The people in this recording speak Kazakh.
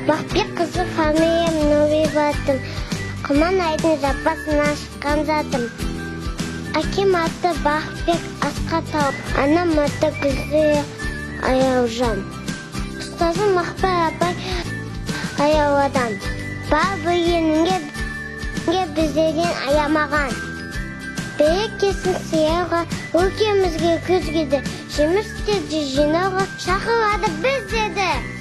Бақбек қызы фамилиям Нұрбатым. Құман айдың жапасына шыққан затым. Әкем аты Бақбек Асқатау, анам аты Гүлзия Аяужан. Ұстазым Мақпар апай аяуадан. Бар білгеніңе біздерден аямаған. Берекесін сияға, өлкемізге күзгеді, жемістерді жинауға шақырады біздерді.